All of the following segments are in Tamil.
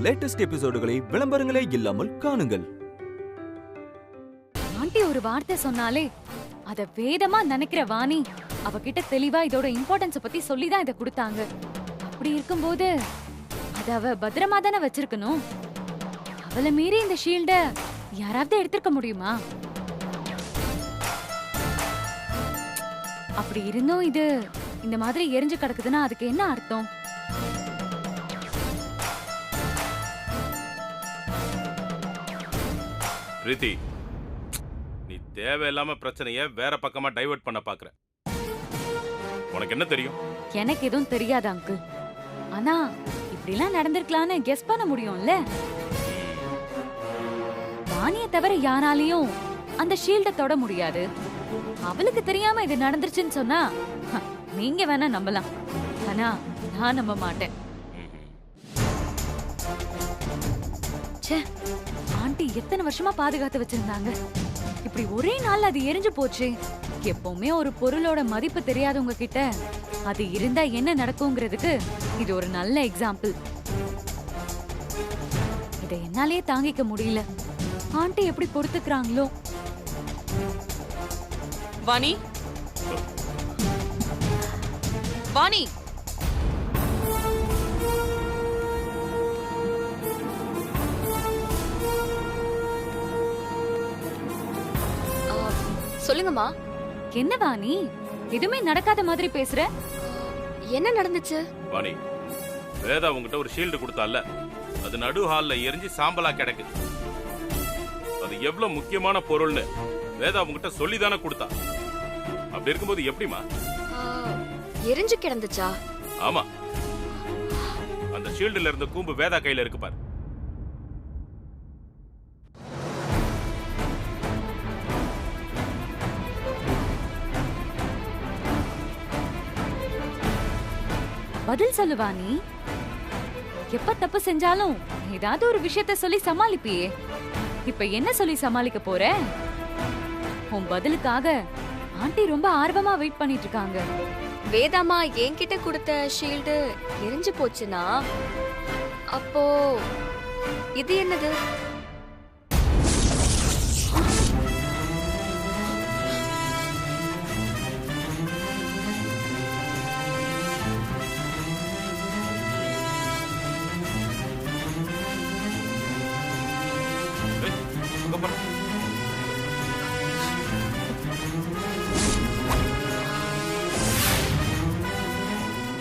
லேட்டஸ்ட் எபிசோடுகளை விளம்பரங்களே இல்லாமல் காணுங்கள். ஆண்டி ஒரு வார்த்தை சொன்னாலே அத வேதமா நினைக்கிற வாணி அவகிட்ட தெளிவா இதோட இம்பார்ட்டன்ஸ் பத்தி சொல்லிதான் இத கொடுத்தாங்க. அப்படி இருக்கும்போது அத அவ பத்திரமா தானே வச்சிருக்கணும். அவளை மீறி இந்த ஷீல்ட யாராவது எடுத்திருக்க முடியுமா? அப்படி இருந்தும் இது இந்த மாதிரி எரிஞ்சு கிடக்குதுன்னா அதுக்கு என்ன அர்த்தம்? பிரீத்தி, நீ தேவையில்லாம பிரச்சனைய வேற பக்கமா டைவர்ட் பண்ண பாக்குற. உனக்கு என்ன தெரியும்? எனக்கு எதுவும் தெரியாது அங்கிள். ஆனா இப்படி எல்லாம் நடந்திருக்கலாம்னு கெஸ் பண்ண முடியும்ல. வாணிய தவிர யாராலையும் அந்த ஷீல்ட தொட முடியாது. அவளுக்கு தெரியாம இது நடந்துருச்சுன்னு சொன்னா நீங்க வேணா நம்பலாம், ஆனா நான் நம்ப மாட்டேன். ஆண்டி எத்தனை வருஷமா பாதுகாத்து வச்சிருந்தாங்க. இப்படி ஒரே நாள் அது எரிஞ்சு போச்சு. எப்பவுமே ஒரு பொருளோட மதிப்பு தெரியாதவங்க கிட்ட அது இருந்தா என்ன நடக்குங்கிறதுக்கு இது ஒரு நல்ல எக்ஸாம்பிள். இதை என்னாலேயே தாங்கிக்க முடியல. ஆண்டி எப்படி பொறுத்துக்கிறாங்களோ. வாணி, வாணி, சொல்லுங்கம்மா. என்ன வாணி, எதுவுமே நடக்காத மாதிரி பேசுற? என்ன நடந்துச்சு? வாணி, வேதா உங்ககிட்ட ஒரு ஷீல்டு கொடுத்தால, அது நடு ஹால்ல எரிஞ்சு சாம்பலா கிடக்கு. அது எவ்வளவு முக்கியமான பொருள்னு வேதா உங்ககிட்ட சொல்லிதானே கொடுத்தா. அப்படி இருக்கும்போது எப்படிமா எரிஞ்சு கிடந்துச்சா? ஆமா, அந்த ஷீல்டுல இருந்த கூம்பு வேதா கையில இருக்கு பாரு. பதில் சொல்லுவா நீ. எப்ப தப்பு செஞ்சாலும் ஏதாவது ஒரு விஷயத்த சொல்லி சமாளிப்பியே. இப்ப என்ன சொல்லி சமாளிக்க போற? உன் பதிலுக்காக ஆண்டி ரொம்ப ஆர்வமா வெயிட் பண்ணிட்டு இருக்காங்க. வேதாமா என்கிட்ட கொடுத்த ஷீல்டு எரிஞ்சு போச்சுனா அப்போ இது என்னது?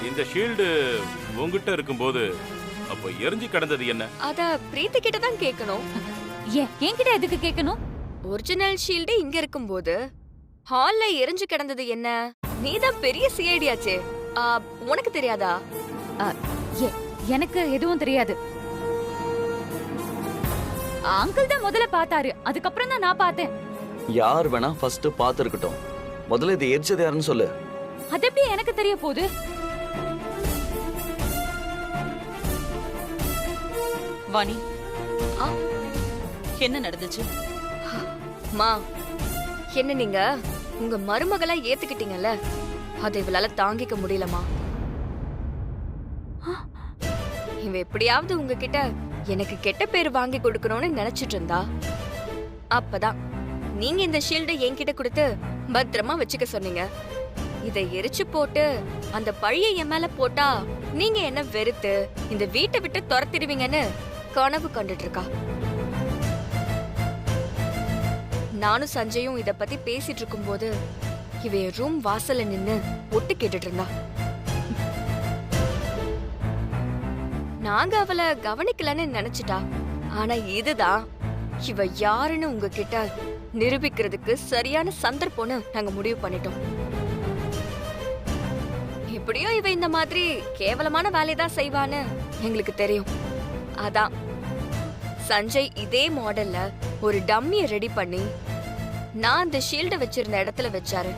இந்த ஷீல்டு உங்ககிட்ட இருக்கும்போது அப்ப எரிஞ்சு கிடந்தது என்ன? அத பிரீத்தி கிட்ட தான் கேட்கணும். என்கிட்ட எதுக்கு கேட்கணும்? ஒரிஜினல் ஷீல்டு இங்க இருக்கும்போது ஹால்ல எரிஞ்சு கிடந்தது என்ன? நீதான் பெரிய சிஐடியாச்சே, உனக்கு தெரியாதா? எனக்கு எதுவும் தெரியாது. அங்கிள் தான் முதல்ல பார்த்தாரு, அதுக்கப்புறம் தான் நான் பார்த்தேன். யார் வேணா ஃபர்ஸ்ட் பாத்துருக்கட்டும், முதல்ல இது எரிச்சது யாருன்னு சொல்லு. அது எப்படி எனக்கு தெரிய போகுது? வாணி, என்ன நடந்துச்சு? மா, என்ன நீங்க உங்க மருமகளா ஏத்துக்கிட்டீங்கல்ல, அதை இவளால தாங்கிக்க முடியலமா. இவ எப்படியாவது உங்ககிட்ட எனக்கு கெட்ட பேர் வாங்கி கொடுக்கணும்னு நினைச்சிட்டு இருந்தா. அப்பதான் நீங்க இந்த ஷீல்டை என்கிட்ட கொடுத்து பத்திரமா வச்சுக்க சொன்னீங்க. இதை எரிச்சு போட்டு அந்த பழிய என் மேல போட்டா நீங்க என்ன வெறுத்து இந்த வீட்டை விட்டு துரத்திடுவீங்கன்னு கனவு கண்டுட்டு இருக்கா. நானும் சஞ்சயும் இத பத்தி பேசிட்டு இருக்கும் போது இவ ரூம் வாசல்ல நின்னு ஒட்டு கேட்டுட்டு இருந்தா. நாங்க அவளை கவனிக்கலன்னு நினைச்சிட்டா. ஆனா இதுதான் இவ யாருன்னு உங்ககிட்ட நிரூபிக்கிறதுக்கு சரியான சந்தர்ப்பம்னு நாங்க முடிவு பண்ணிட்டோம். எப்படியோ இவ இந்த மாதிரி கேவலமான வேலைதான் செய்வான்னு எங்களுக்கு தெரியும். அதான் சஞ்சய் இதே மாடல்ல ஒரு டம்மியை ரெடி பண்ணி நான் அந்த ஷீல்ட வச்சிருந்த இடத்துல வச்சாரு.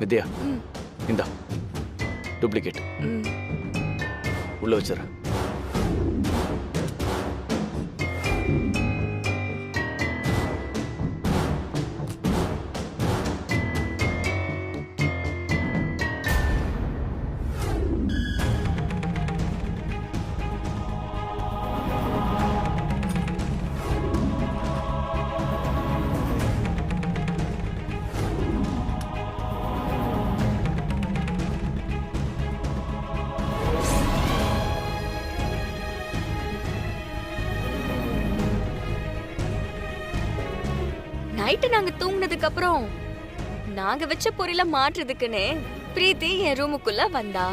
வித்யா, இந்தா டூப்ளிகேட் உள்ள வச்சிடறேன். நைட்டு நாங்க தூங்குனதுக்கு அப்புறம் நாங்க வச்ச பொரியல மாற்றுறதுக்குன்னு பிரீத்தி என் ரூமுக்குள்ள வந்தா.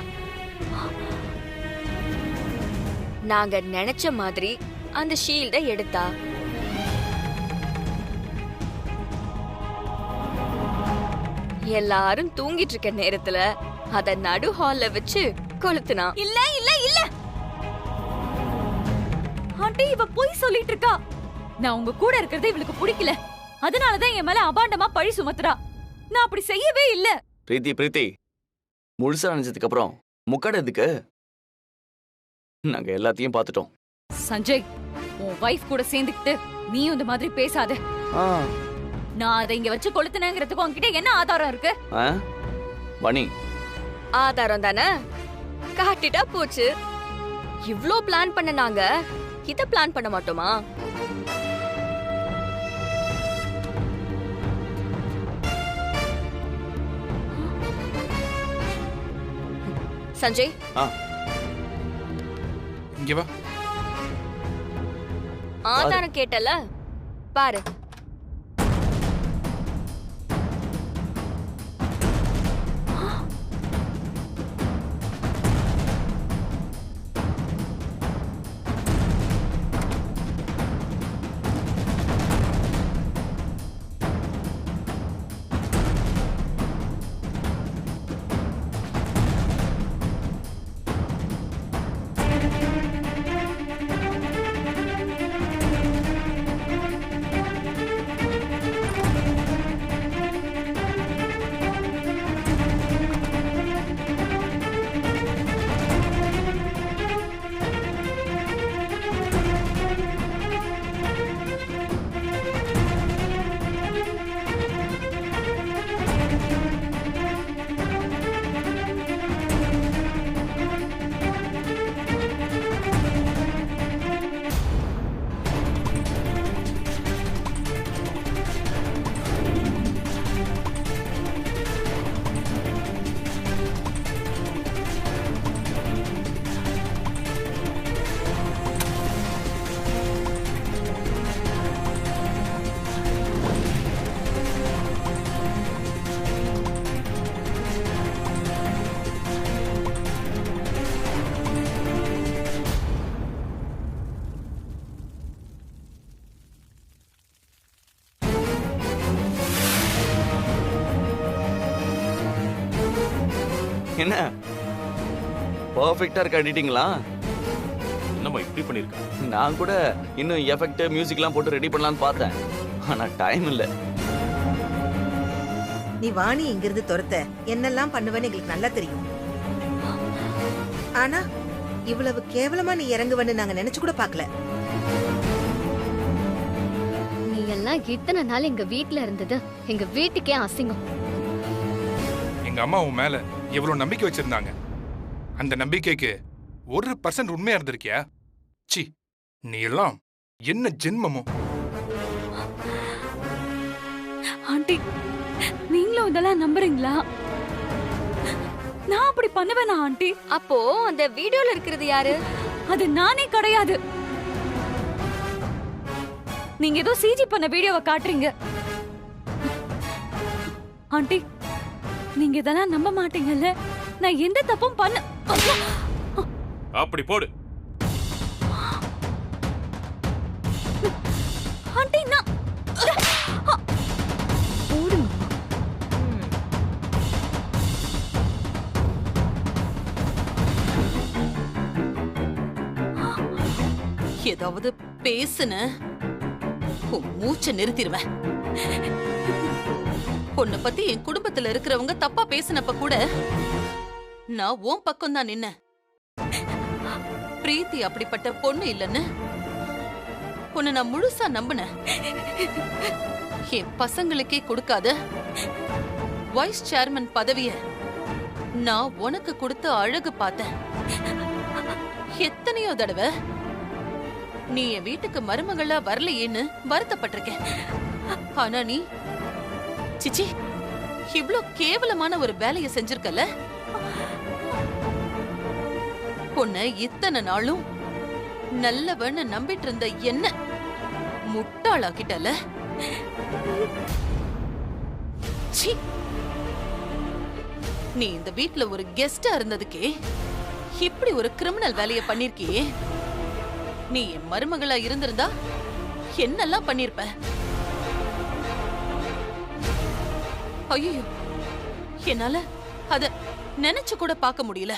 நாங்க நினைச்ச மாதிரி அந்த ஷீல்ட எடுத்தா. எல்லாரும் தூங்கிட்டு இருக்க நேரத்துல அத நடு ஹால்ல வச்சு கொளுத்துனா. இல்ல இல்ல இல்ல ஆண்டி, இவ போய் சொல்லிட்டு இருக்கா. நான் உங்க கூட இருக்கிறது இவளுக்கு பிடிக்கல, அதனாலதான் என் மேல அபாண்டமா பழி சுமத்துறா. நான் அப்படி செய்யவே இல்ல. பிரீத்தி முழுசா நினைச்சதுக்கு அப்புறம் முக்காடு எதுக்கு? நாங்க எல்லாத்தையும் பார்த்துட்டோம். சஞ்சய், உன் வைஃப் கூட சேர்ந்துக்கிட்டு நீயும் இந்த மாதிரி பேசாத. நான் அதை இங்க வச்சு கொளுத்துனேங்கிறதுக்கு உன்கிட்ட என்ன ஆதாரம் இருக்கு? வாணி, ஆதாரம் தானே காட்டிட்டா போச்சு. இவ்ளோ பிளான் பண்ண நாங்க இத பிளான் பண்ண மாட்டோமா? சஞ்சய், இங்க வா. ஆதாரம் கேட்டல, பாரு. என்ன பர்ஃபெக்ட்டா இருக்க எடிட்டிங்களா? என்னம்மா இப்படி பண்ணிருக்க? நான் கூட இன்னும் எஃபெக்ட் மியூசிக்லாம் போட்டு ரெடி பண்ணலாம்னு பார்த்தேன், ஆனா டைம் இல்ல. நீ வாணி இங்கிருந்து துரத்த என்னெல்லாம் பண்ணுவேன்னு எங்களுக்கு நல்லா தெரியும். ஆனா இவ்வளவு கேவலமா நீ இறங்குவன்னு நாங்க நினைச்சு கூட பார்க்கல. நீ எல்லாம் இத்தனை நாள் எங்க வீட்ல இருந்தது எங்க வீட்டுக்கே அசிங்கம். எங்க அம்மா உன் மேல எவ்வளவு நம்பிக்கை வச்சிருந்தாங்க. அந்த நம்பிக்கைக்கு 1% உண்மையா இருந்திருக்கியா? சி, நீ எல்லாம் என்ன ஜென்மமோ. ஆண்டி, நீங்களும் இதெல்லாம் நம்புறீங்களா? நான் அப்படி பண்ணுவேனா ஆண்டி? அப்போ அந்த வீடியோல இருக்கிறது யாரு? அது நானே கிடையாது. நீங்க ஏதோ சிஜி பண்ண வீடியோவை காட்டுறீங்க. ஆண்டி, நீங்க இதெல்லாம் நம்ப மாட்டீங்கல்ல? நான் எந்த தப்பும் பண்ண. அப்படி போடு. ஆண்டி, நான் ஏதாவது பேசுன மூச்சை நிறுத்திடுவேன். உன்னை பத்தி என் குடும்பத்துல இருக்கிறவங்க தப்பா பேசினப்ப கூட நான் உன் பக்கம் தான் நின்ன. பிரீத்தி அப்படிப்பட்ட பொண்ணு இல்லன்னு உன்னை நான் முழுசா நம்பினேன். என் பசங்களுக்கே கொடுக்காத வைஸ் சேர்மன் பதவிய நான் உனக்கு கொடுத்து அழகு பார்த்தேன். எத்தனையோ தடவை நீ என் வீட்டுக்கு மருமகளா வரலையேன்னு வருத்தப்பட்டிருக்கேன். ஆனா நீ சிச்சி இவ்ளோ கேவலமான ஒரு வேலையை செஞ்சிருக்கல. உன்னை இத்தனை நாளும் நல்லவன்னு நம்பிட்டு இருந்த என்ன முட்டாளாக்கிட்டல. சீ. நீ இந்த வீட்ல ஒரு கெஸ்டா இருந்ததுக்கே இப்படி ஒரு கிரிமினல் வேலையை பண்ணிருக்கியே. நீ என் மருமகளா இருந்திருந்தா என்னெல்லாம் பண்ணிருப்ப? ஐயோ, என்னால அத நினைச்சு கூட பார்க்க முடியல.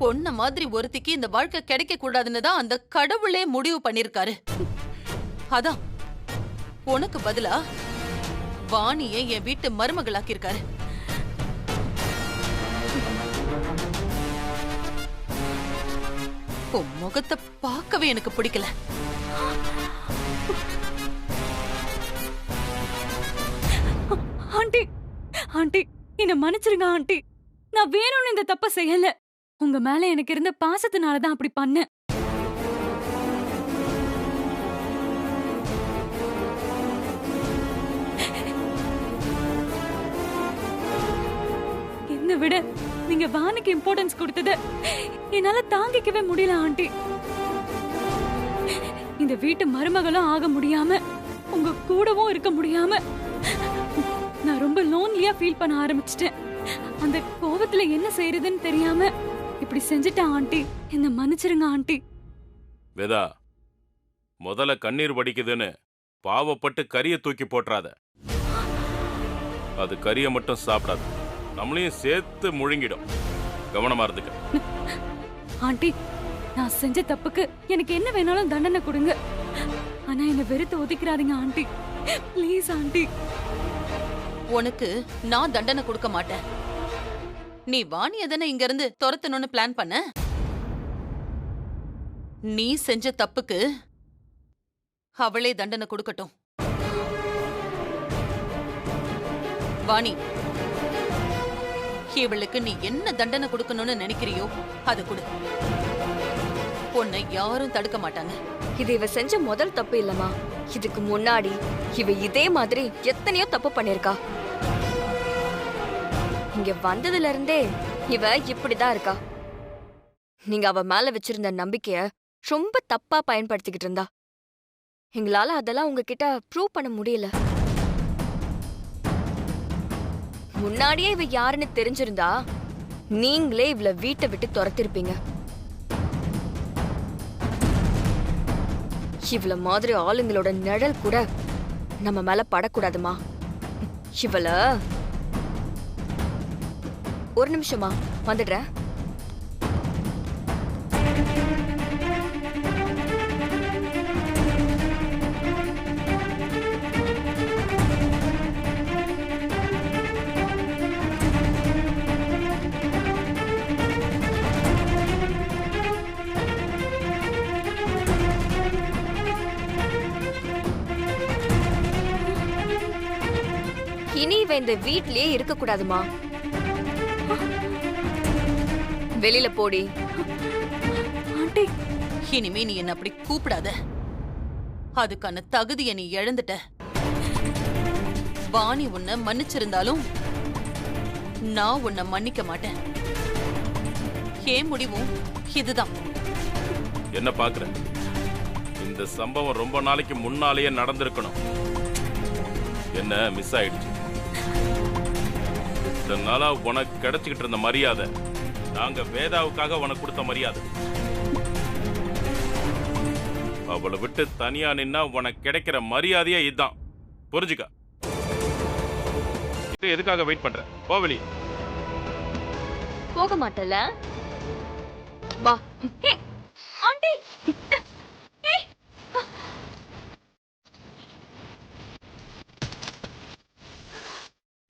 பொண்ண மாதிரி ஒருத்திக்கு இந்த வாழ்க்கை கிடைக்க கூடாதுன்னு தான் அந்த கடவுளே முடிவு பண்ணிருக்காரு. அதான் உனக்கு பதிலா வாணியை என் வீட்டு மருமகளாக்கியிருக்காரு. உன் முகத்தை பார்க்கவே எனக்கு பிடிக்கல. ஆண்டி, ஆண்டி என்ன மன்னிச்சிருங்க ஆண்டி. நான் வேணும்னு இந்த தப்ப செய்யல. உங்க மேல எனக்கு இருந்த பாசத்தினால தான் அப்படி பண்ணேன். என்னை விட நீங்க வாணிக்கு இம்பார்ட்டன்ஸ் கொடுத்தத என்னால தாங்கிக்கவே முடியல ஆண்டி. இந்த வீட்டு மருமகளும் ஆக முடியாம உங்க கூடவும் இருக்க முடியாம நான் ரொம்ப லோன்லியா ஃபீல் பண்ண ஆரம்பிச்சிட்டேன். அந்த கோவத்துல என்ன செய்யறதுன்னு தெரியாம இப்படி செஞ்சுட்டேன் ஆண்டி. என்ன மன்னிச்சிருங்க ஆண்டி. வேதா, முதல்ல கண்ணீர் வடிக்குதுன்னு பாவப்பட்டு கறியை தூக்கி போட்டுறாத. அது கறியை மட்டும் சாப்பிடாது, நம்மளையும் சேர்த்து முழுங்கிடும். கவனமா இருந்துக்க. ஆண்டி, நான் செஞ்ச தப்புக்கு எனக்கு என்ன வேணாலும் தண்டனை கொடுங்க. ஆனா என்ன வெறுத்து ஒதுக்கிறாதீங்க ஆண்டி. Please aunty. உனக்கு நான் தண்டனை கொடுக்க மாட்டேன். நீ வாணிய தானே இங்க இருந்து துரத்தணும்னு பிளான் பண்ண. நீ செஞ்ச தப்புக்கு அவளே தண்டனை கொடுக்கட்டும். வாணி, இவளுக்கு நீ என்ன தண்டனை கொடுக்கணும்னு நினைக்கிறியோ அது கொடு. உன்னை யாரும் தடுக்க மாட்டாங்க. இது இவ செஞ்ச முதல் தப்பு இல்லம்மா. இதுக்கு முன்னாடி இவ இதே மாதிரி எத்தனையோ தப்பு பண்ணிருக்கா. இங்க வந்ததுல இருந்தே இவ இப்படிதான் இருக்கா. நீங்க அவ மேல வச்சிருந்த நம்பிக்கைய ரொம்ப தப்பா பயன்படுத்திக்கிட்டு இருந்தா. எங்களால அதெல்லாம் உங்ககிட்ட ப்ரூவ் பண்ண முடியல. முன்னாடியே இவ யாருன்னு தெரிஞ்சிருந்தா நீங்களே இவள வீட்டை விட்டு துரத்திருப்பீங்க. இவள மாதிரி ஆளுங்களோட நிழல் கூட நம்ம மேல படக்கூடாதுமா. இவள ஒரு நிமிஷமா வந்துடுறேன். இனி இவ இந்த வீட்லயே இருக்க கூடாதுமா. வெளியில போடி. ஆண்டி, இனிமே நீ என்ன அப்படி கூப்பிடாத. அதுக்கான தகுதியை நீ இழந்துட்ட. வாணி உன்னை மன்னிச்சிருந்தாலும் நான் உன்னை மன்னிக்க மாட்டேன். ஏன் முடிவும் இதுதான். என்ன பாக்குற? இந்த சம்பவம் ரொம்ப நாளைக்கு முன்னாலேயே நடந்திருக்கணும். என்ன மிஸ் ஆயிடுச்சு? இதனால உனக்கு கிடைச்சுக்கிட்டு இருந்த மரியாதை நாங்க வேதாவுக்காக உனக்கு கொடுத்த மரியாதை. அவளை விட்டு தனியா நின்னா உனக்கு கிடைக்கிற மரியாதையே இதுதான். புரிஞ்சுக்க. எதுக்காக வெயிட் பண்ற? போ வெளியே. போக மாட்டல. வா. ஆண்டி.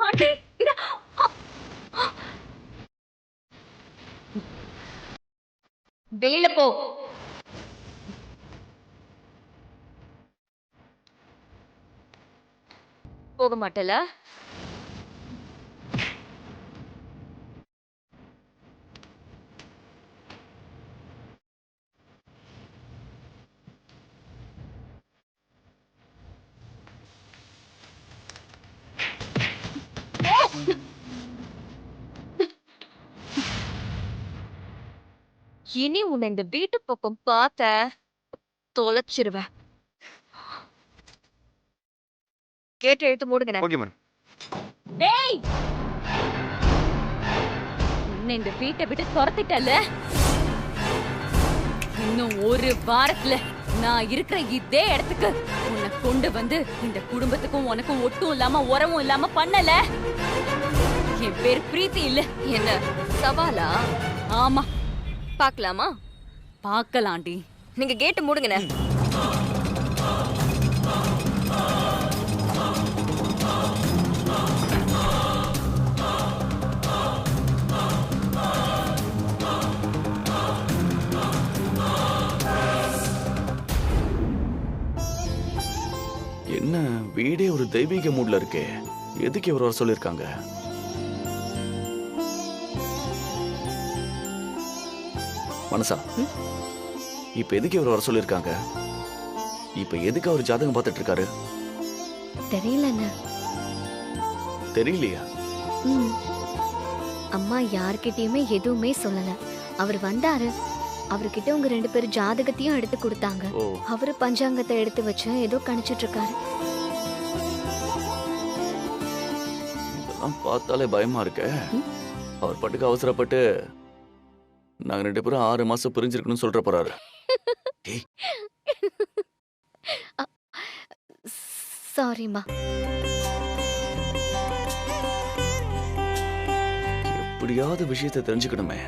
ஆண்டி. வெளியில போ. போக மாட்டல. இனி உன்னை இந்த வீட்டு பக்கம் பார்த்த தொலைச்சிருவேன். கேட்டு எடுத்து மூடுங்கண்ணே. Okay madam. டேய், உன்னை இந்த வீட்டை விட்டு துரத்திட்டல, இன்னும் ஒரு வாரத்துல நான் இருக்கிற இதே இடத்துக்கு உன்னை கொண்டு வந்து இந்த குடும்பத்துக்கும் உனக்கும் ஒட்டும் இல்லாம உறவும் இல்லாம பண்ணல. என் பேர் பிரீத்தி இல்ல. என்ன சவாலா? ஆமா, பார்க்கலாமா? பார்க்கலாண்டி. நீங்க கேட்டு மூடுங்கண்ணே. என்ன வீடே ஒரு தெய்வீக மூட்ல இருக்கே. எதுக்கு இவர் வர சொல்லிருக்காங்க? மனசா, இப்ப எதுக்கு இவர் வர சொல்லிருக்காங்க? இப்ப எதுக்கு அவர் ஜாதகம் பார்த்துட்டு இருக்காரு? தெரியலண்ணா. தெரியலையா? அம்மா யார்கிட்டயுமே எதுவுமே சொல்லல. அவர் வந்தாரு, அவர்கிட்ட உங்க 2 பேரும் ஜாதகத்தையும் எடுத்து கொடுத்தாங்க. அவரு பஞ்சாங்கத்தை எடுத்து வச்சு ஏதோ கணிச்சிட்டு இருக்காரு. இதெல்லாம் பார்த்தாலே பயமா இருக்க. அவர் பாட்டுக்கு அவசரப்பட்டு நாங்க 2 பேரும் 6 மாசம் பிரிஞ்சிருக்கணும்னு சொல்ற போறாரு. சாரிம்மா. எப்படியாவது விஷயத்தை தெரிஞ்சுக்கணுமே.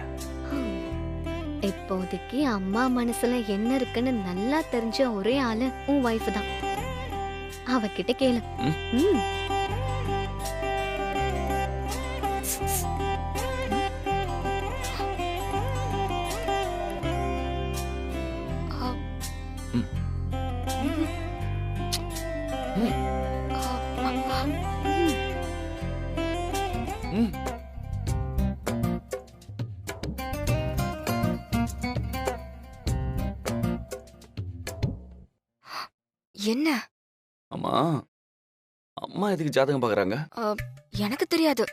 இப்போதைக்கு அம்மா மனசுல என்ன இருக்குன்னு நல்லா தெரிஞ்ச ஒரே ஆளு உன் வைஃப் தான். அவகிட்ட கேளு. என்ன? அம்மா, அம்மா எதுக்கு ஜாதகம் பாக்குறாங்க? எனக்கு தெரியாது.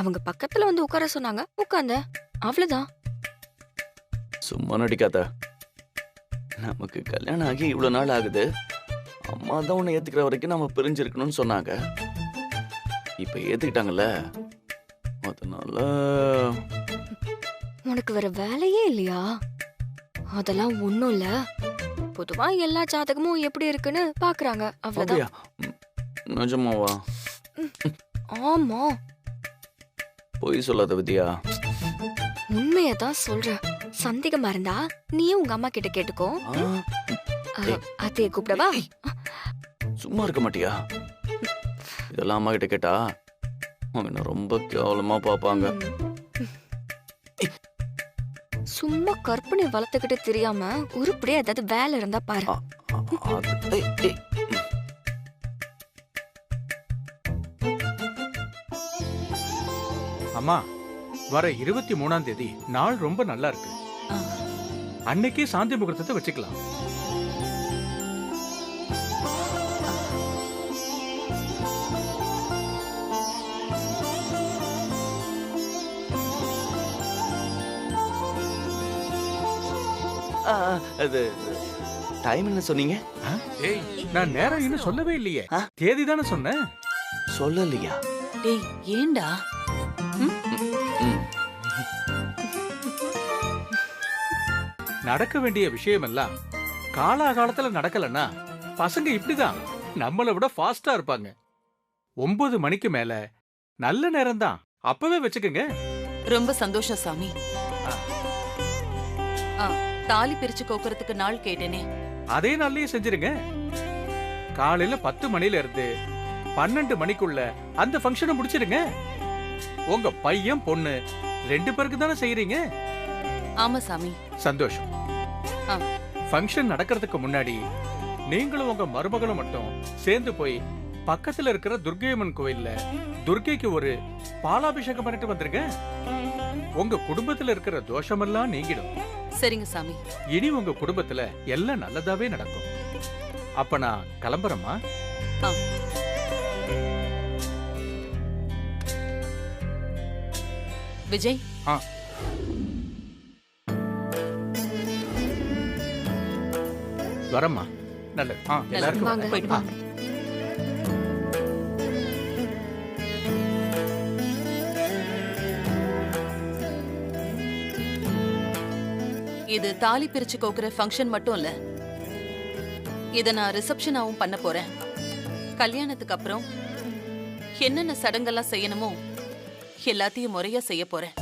அவங்க பக்கத்துல வந்து உட்கார சொன்னாங்க, உட்கார்ந்த. அவ்வளவுதான். சும்மா நடிக்காத. நமக்கு கல்யாணம் ஆகி இவ்வளவு நாள் ஆகுது. அம்மா தான் உன்னை ஏத்துக்கிற வரைக்கும் நம்ம பிரிஞ்சிருக்கணும்னு சொன்னாங்க. இப்ப ஏத்துக்கிட்டாங்கல்ல, அதனால. உனக்கு வேற வேலையே இல்லையா? அதெல்லாம் ஒண்ணும் இல்ல. பொதுவா எல்லா ஜாதகமும் எப்படி இருக்குன்னு பாக்குறாங்க, அவ்வளவுதான். நிஜமாவா? ஆமா. பொய் சொல்லாத வித்யா. உண்மையதான் சொல்றேன். சந்தேகமா இருந்தா நீயும் உங்க அம்மா கிட்ட கேட்டுக்கோ. அத்தைய கூப்பிடவா? சும்மா இருக்க மாட்டியா? இதெல்லாம் அம்மா கிட்ட கேட்டா அவங்க ரொம்ப கேவலமா பாப்பாங்க. சும்மா கற்பனை வளர்த்துக்கிட்டு தெரியாம உருப்படியா ஏதாவது வேலை இருந்தா பாரு. அம்மா, வர 23ஆம் தேதி நாள் ரொம்ப நல்லா இருக்கு. அன்னைக்கே சாந்தி முகூர்த்தத்தை வச்சுக்கலாம். அது டைம் என்ன சொன்னீங்க? ஏய், நான் நேரம் இன்னும் சொல்லவே இல்லையே. தேதி தானே சொன்னேன். சொல்லலையா? டேய், ஏண்டா? நடக்க வேண்டிய விஷயம் எல்லாம் காலாகாலத்துல நடக்கலன்னா பசங்க இப்படிதான் நம்மளை விட ஃபாஸ்டா இருப்பாங்க. 9 மணிக்கு மேல நல்ல நேரம் தான், அப்பவே வச்சுக்கோங்க. ரொம்ப சந்தோஷம் சாமி. தாலி பிரிச்சு கோக்குறதுக்கு நாள் கேட்டேனே, அதே நாள்லயே செஞ்சிருங்க. காலையில 10 மணில இருந்து 12 மணிக்குள்ள அந்த ஃபங்க்ஷனை முடிச்சிருங்க. உங்க பையன் பொண்ணு 2 பேருக்கு தானே செய்யறீங்க. ஆமா சாமி. சந்தோஷம். ஃபங்க்ஷன் நடக்கிறதுக்கு முன்னாடி நீங்களும் உங்க மருமகளும் மட்டும் சேர்ந்து போய் பக்கத்துல இருக்கிற துர்க்கையம்மன் கோயில்ல துர்க்கைக்கு ஒரு பாலாபிஷேகம் பண்ணிட்டு வந்துருங்க. உங்க குடும்பத்துல இருக்கிற தோஷமெல்லாம் நீங்கிடும். சரிங்க சாமி. இனி உங்க குடும்பத்துல எல்லாம் நல்லதாவே நடக்கும். அப்ப நான் கிளம்புறேம்மா. விஜய், வரம்மா. நல்லது. எல்லாருக்கும் வாங்க. இது தாலி பிரிச்சு கோக்குற ஃபங்க்ஷன் மட்டும் இல்ல, இத நான் ரிசப்ஷனாவும் பண்ண போறேன். கல்யாணத்துக்கு அப்புறம் என்னென்ன சடங்கெல்லாம் செய்யணுமோ எல்லாத்தையும் முறையா செய்ய போறேன்.